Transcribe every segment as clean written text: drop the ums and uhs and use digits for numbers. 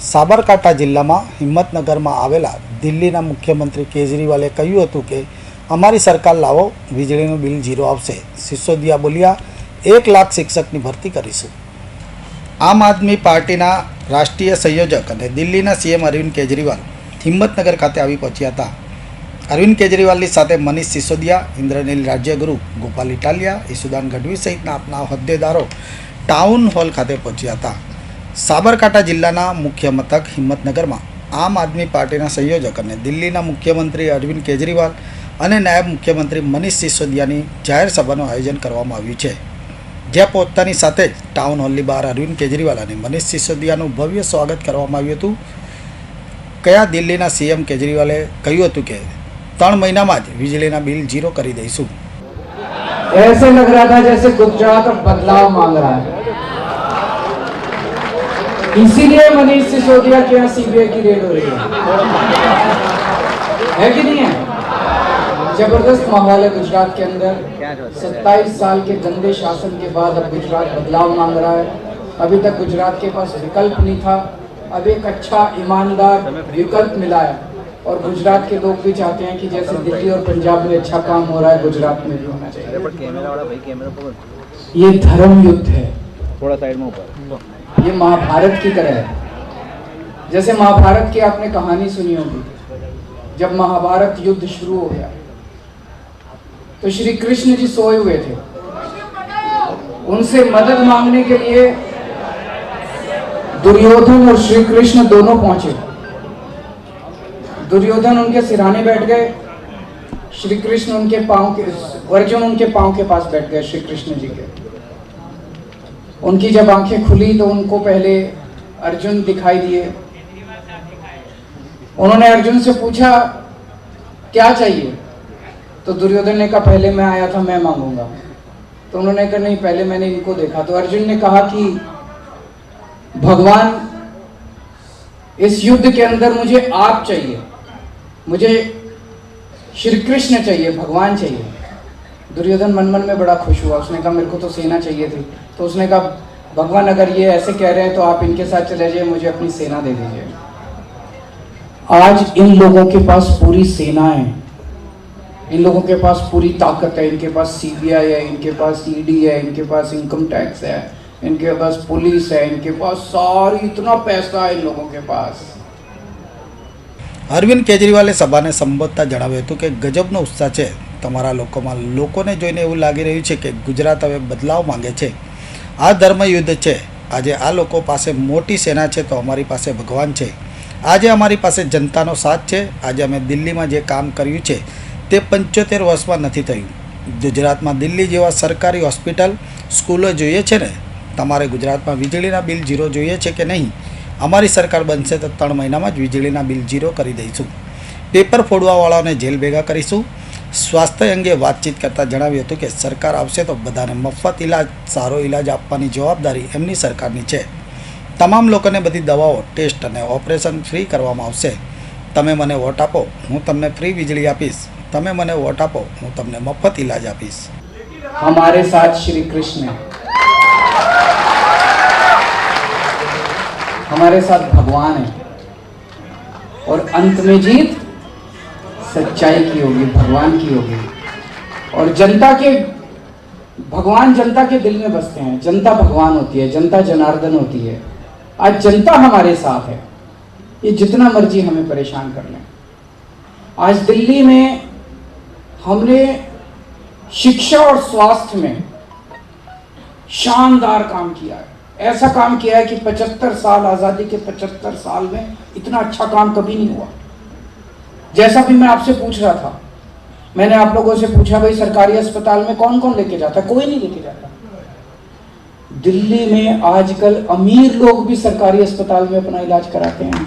સાબરકાંઠા જિલ્લામાં હિંમતનગરમાં આવેલા દિલ્હીના મુખ્યમંત્રી કેજરીવાલે કહ્યું હતું કે અમારી સરકાર લાવો વીજળીનું બિલ ઝીરો આવશે। સિસોદિયા બોલ્યા 1 લાખ શિક્ષકની ભરતી કરીશું। આમ આદમી પાર્ટીના રાષ્ટ્રીય સંયોજક અને દિલ્હીના સીએમ અરવિંદ કેજરીવાલ હિંમતનગર ખાતે આવી પહોંચ્યા હતા। અરવિંદ કેજરીવાલની સાથે મનીષ સિસોદિયા, ઇન્દ્રનીલ રાજ્યગુરુ, ગોપાલ ઇટાલિયા, ઈસુદાન ગઢવી સહિતના આપના હોદ્દેદારો ટાઉન હોલ ખાતે પહોંચ્યા હતા। સાબરકાંઠા જિલ્લાના મુખ્ય મથક હિંમતનગરમાં આમ આદમી પાર્ટીના સંયોજક અને દિલ્હીના મુખ્યમંત્રી અરવિંદ કેજરીવાલ અને નાયબ મુખ્યમંત્રી મનીષ સિસોદિયાની જાહેર સભાનું આયોજન કરવામાં આવ્યું છે, જ્યાં પહોંચતાની સાથે જ ટાઉન હોલની બહાર અરવિંદ કેજરીવાલ અને મનીષ સિસોદિયાનું ભવ્ય સ્વાગત કરવામાં આવ્યું હતું। કયા દિલ્હીના સીએમ કેજરીવાલે કહ્યું હતું કે 3 મહિનામાં જ વીજળીના બિલ ઝીરો કરી દઈશું। ऐसे लग रहा था जैसे गुजरात अब बदलाव मांग रहा है, इसीलिए मनीष सिसोदिया के यहाँ सीबीआई की रेड हो रही है कि नहीं है? जबरदस्त माहौल है गुजरात के अंदर। 27 साल के गंदे शासन के बाद अब गुजरात बदलाव मांग रहा है। अभी तक गुजरात के पास विकल्प नहीं था, अब एक अच्छा ईमानदार विकल्प मिला है और गुजरात के लोग भी चाहते हैं कि जैसे दिल्ली और पंजाब में अच्छा काम हो रहा है, गुजरात में भी होना चाहिए। ये धर्म युद्ध है, थोड़ा साइड में ऊपर। ये महाभारत की तरह है। जैसे महाभारत की आपने कहानी सुनी होगी, जब महाभारत युद्ध शुरू हो गया तो श्री कृष्ण जी सोए हुए थे। उनसे मदद मांगने के लिए दुर्योधन और श्री कृष्ण दोनों पहुंचे। दुर्योधन उनके सिरहाने बैठ गए, श्री कृष्ण उनके पांव के, अर्जुन उनके पांव के पास बैठ गए श्री कृष्ण जी के। उनकी जब आंखें खुली तो उनको पहले अर्जुन दिखाई दिए। उन्होंने अर्जुन से पूछा क्या चाहिए, तो दुर्योधन ने कहा पहले मैं आया था, मैं मांगूंगा। तो उन्होंने कहा नहीं, पहले मैंने इनको देखा। तो अर्जुन ने कहा कि भगवान, इस युद्ध के अंदर मुझे आप चाहिए, मुझे श्री कृष्ण चाहिए, भगवान चाहिए। दुर्योधन मन मन में बड़ा खुश हुआ। उसने कहा मेरे को तो सेना चाहिए थी। तो उसने कहा भगवान अगर ये ऐसे कह रहे हैं तो आप इनके साथ चले जाइए, मुझे अपनी सेना दे दीजिए। आज इन लोगों के पास पूरी सेना है, इन लोगों के पास पूरी ताकत है, इनके पास सीबीआई है, इनके पास ईडी है, इनके पास इनकम टैक्स है, इनके पास पुलिस है, इनके पास सारी इतना पैसा है इन लोगों के पास। અરવિંદ કેજરીવાલે સભાને સંબોધતા જણાવ્યું હતું કે ગજબનો ઉત્સાહ છે તમારા લોકોમાં। લોકોને જોઈને એવું લાગી રહ્યું છે કે ગુજરાત હવે બદલાવ માંગે છે। આ ધર્મયુદ્ધ છે। આજે આ લોકો પાસે મોટી સેના છે તો અમારી પાસે ભગવાન છે। આજે અમારી પાસે જનતાનો સાથ છે। આજે અમે દિલ્હીમાં જે કામ કર્યું છે તે 75 વર્ષમાં નથી થયું। ગુજરાતમાં દિલ્હી જેવા સરકારી હોસ્પિટલ, સ્કૂલો જોઈએ છે ને? તમારે ગુજરાતમાં વીજળીના બિલ ઝીરો જોઈએ છે કે નહીં? અમારી સરકાર બનશે તો 3 મહિનામાં જ વીજળીના બિલ ઝીરો કરી દઈશું। પેપર ફોડવાવાળાઓને જેલ ભેગા કરીશું। સ્વાસ્થ્ય અંગે વાતચીત કરતાં જણાવ્યું હતું કે સરકાર આવશે તો બધાને મફત ઇલાજ, સારો ઇલાજ આપવાની જવાબદારી એમની સરકારની છે। તમામ લોકોને બધી દવાઓ, ટેસ્ટ અને ઓપરેશન ફ્રી કરવામાં આવશે। તમે મને વોટ આપો, હું તમને ફ્રી વીજળી આપીશ। તમે મને વોટ આપો, હું તમને મફત ઇલાજ આપીશ। हमारे साथ श्री कृष्ण है, हमारे साथ भगवान है और अंत में जीत सच्चाई की होगी, भगवान की होगी। और जनता के, भगवान जनता के दिल में बसते हैं। जनता भगवान होती है, जनता जनार्दन होती है। आज जनता हमारे साथ है, ये जितना मर्जी हमें परेशान कर लें। आज दिल्ली में हमने शिक्षा और स्वास्थ्य में शानदार काम किया है। ऐसा काम किया है कि 75 साल, आज़ादी के 75 साल में इतना अच्छा काम कभी नहीं हुआ। जैसा भी मैं आपसे पूछ रहा था, मैंने आप लोगों से पूछा भाई सरकारी अस्पताल में कौन कौन लेके जाता है? कोई नहीं लेके जाता। दिल्ली में आजकल अमीर लोग भी सरकारी अस्पताल में अपना इलाज कराते हैं।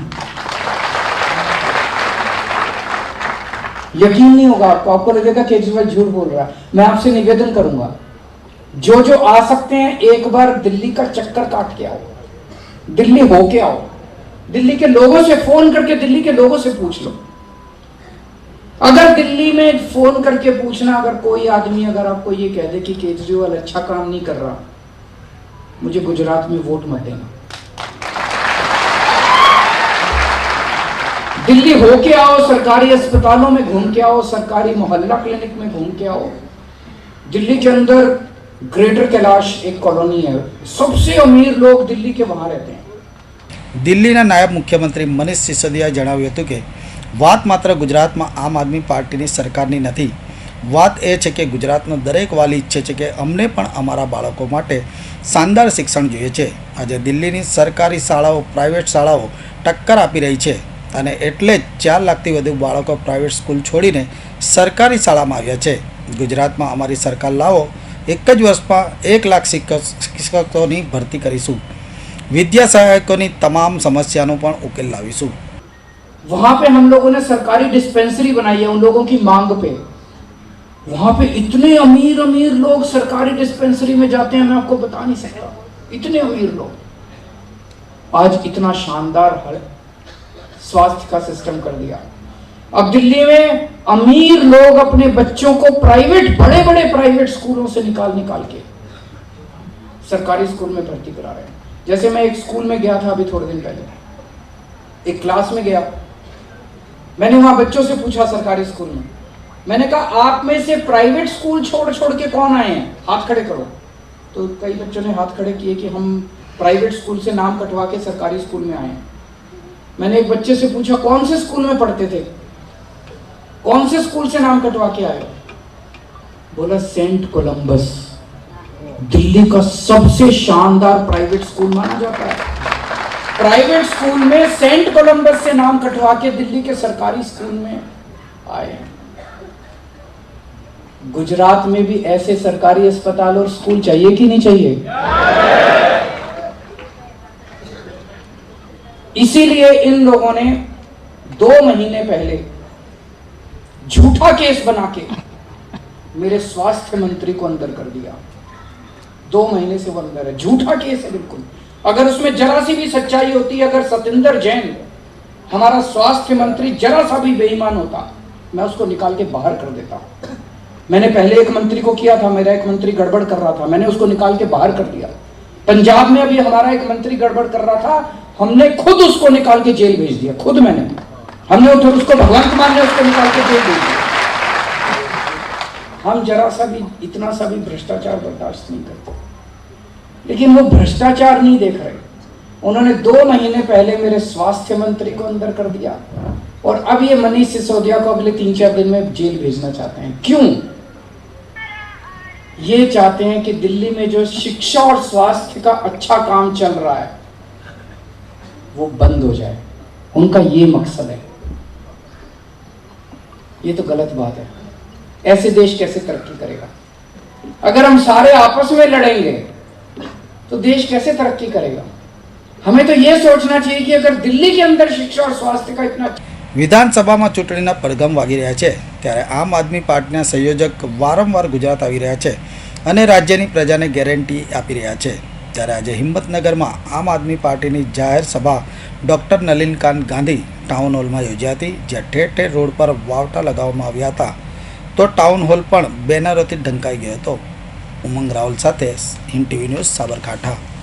यकीन नहीं होगा आपको, आपको लगेगा केजरीवाल झूठ बोल रहा है। मैं आपसे निवेदन करूंगा, जो जो आ सकते हैं एक बार दिल्ली का चक्कर काट के आओ, दिल्ली होके आओ, दिल्ली के लोगों से फोन करके दिल्ली के लोगों से पूछ लो। अगर दिल्ली में फोन करके पूछना, अगर कोई आदमी अगर आपको ये कह दे कि केजरीवाल अच्छा काम नहीं कर रहा, मुझे गुजरात में वोट मत देना। दिल्ली होके आओ, सरकारी अस्पतालों में घूम के आओ, सरकारी मोहल्ला क्लिनिक में घूम के आओ। दिल्ली के अंदर ग्रेटर कैलाश एक कॉलोनी है, सबसे अमीर लोग दिल्ली के वहां रहते हैं। દિલ્હીના નાયબ મુખ્યમંત્રી મનીષ સિસોદિયાએ જણાવ્યું હતું કે વાત માત્ર ગુજરાતમાં આમ આદમી પાર્ટીની સરકારની નથી. વાત એ છે કે ગુજરાતનો દરેક વાલી ઈચ્છે છે કે અમને પણ અમારા બાળકો માટે શાનદાર શિક્ષણ જોઈએ છે. આજે દિલ્હીની સરકારી શાળાઓ પ્રાઇવેટ શાળાઓ ટક્કર આપી રહી છે અને એટલે જ 4 લાખથી વધુ બાળકો પ્રાઇવેટ સ્કૂલ છોડીને સરકારી શાળામાં આવ્યા છે. ગુજરાતમાં અમારી સરકાર લાવો, એક જ વર્ષમાં 1 લાખ શિક્ષકોની ભરતી કરીશું. विद्या सहायकों तमाम समस्याओं पर उकेल लावीशु. वहां पे हम लोगों ने सरकारी डिस्पेंसरी बनाई है उन लोगों की मांग पे। वहां पे इतने अमीर अमीर लोग सरकारी डिस्पेंसरी में जाते हैं, मैं आपको बता नहीं सकता, इतने अमीर लोग। आज इतना शानदार स्वास्थ्य का सिस्टम कर दिया। अब दिल्ली में अमीर लोग अपने बच्चों को प्राइवेट, बड़े बड़े प्राइवेट स्कूलों से निकाल के सरकारी स्कूल में भर्ती करा रहे हैं। जैसे मैं एक स्कूल में गया था अभी थोड़े दिन पहले, एक क्लास में गया, मैंने वहां बच्चों से पूछा सरकारी स्कूल में, मैंने कहा आप में से प्राइवेट स्कूल छोड़ के कौन आए हैं, हाथ खड़े करो। तो कई बच्चों ने हाथ खड़े किए कि हम प्राइवेट स्कूल से नाम कटवा के सरकारी स्कूल में आए हैं। मैंने एक बच्चे से पूछा कौन से स्कूल में पढ़ते थे, कौन से स्कूल से नाम कटवा के आए? बोला सेंट कोलंबस, दिल्ली का सबसे शानदार प्राइवेट स्कूल माना जाता है। प्राइवेट स्कूल में सेंट कोलंबस से नाम कटवा के दिल्ली के सरकारी स्कूल में आए हैं। गुजरात में भी ऐसे सरकारी अस्पताल और स्कूल चाहिए कि नहीं चाहिए? इसीलिए इन लोगों ने 2 महीने पहले झूठा केस बना के मेरे स्वास्थ्य मंत्री को अंदर कर दिया। 2 महीने से वो अंदर है, झूठा केस है बिल्कुल। अगर उसमें जरा सी भी सच्चाई होती, अगर सतेंद्र जैन हमारा स्वास्थ्य मंत्री जरा सा भी बेईमान होता, मैं उसको निकाल के बाहर कर देता। मैंने पहले एक मंत्री को किया था, मेरा एक मंत्री गड़बड़ कर रहा था, मैंने उसको निकाल के बाहर कर दिया। पंजाब में अभी हमारा एक मंत्री गड़बड़ कर रहा था, हमने खुद उसको निकाल के जेल भेज दिया, खुद हमने उसको भगवंत मान ने उसको निकाल के जेल भेज दिया। हम जरा सा भी, इतना सा भी भ्रष्टाचार बर्दाश्त नहीं करते। लेकिन वो भ्रष्टाचार नहीं देख रहे, उन्होंने 2 महीने पहले मेरे स्वास्थ्य मंत्री को अंदर कर दिया और अब ये मनीष सिसोदिया को अगले 3-4 दिन में जेल भेजना चाहते हैं। क्यों? ये चाहते हैं कि दिल्ली में जो शिक्षा और स्वास्थ्य का अच्छा काम चल रहा है वो बंद हो जाए, उनका ये मकसद है। ये तो गलत बात है। ऐसे देश कैसे तरक्की करेगा? अगर हम सारे आपस में लड़ेंगे तो देश कैसे तरक्की करेगा? हमें तो ये सोचना चाहिए कि अगर दिल्ली के अंदर शिक्षा और स्वास्थ्य का इतना વિધાનસભામાં ચૂંટણીના પડઘમ વાગી રહ્યા છે ત્યારે આમ આદમી પાર્ટીના સંયોજક વારંવાર ગુજરાત આવી રહ્યા છે અને રાજ્યની પ્રજાને ગેરંટી આપી રહ્યા છે. ત્યારે આજે હિંમતનગરમાં આમ આદમી પાર્ટીની જાહેર સભા ડૉક્ટર નલિનકાંત ગાંધી ટાઉન હોલમાં યોજાઈ હતી, જ્યાં ઠેર ઠેર રોડ પર વાવટા લગાવવામાં આવ્યા હતા. તો ટાઉન હોલ પણ બેનરોથી ઢંકાઈ ગયો હતો. ઉમંગ રાવલ સાથે હિન્દ ટીવી ન્યૂઝ સાબરકાંઠા.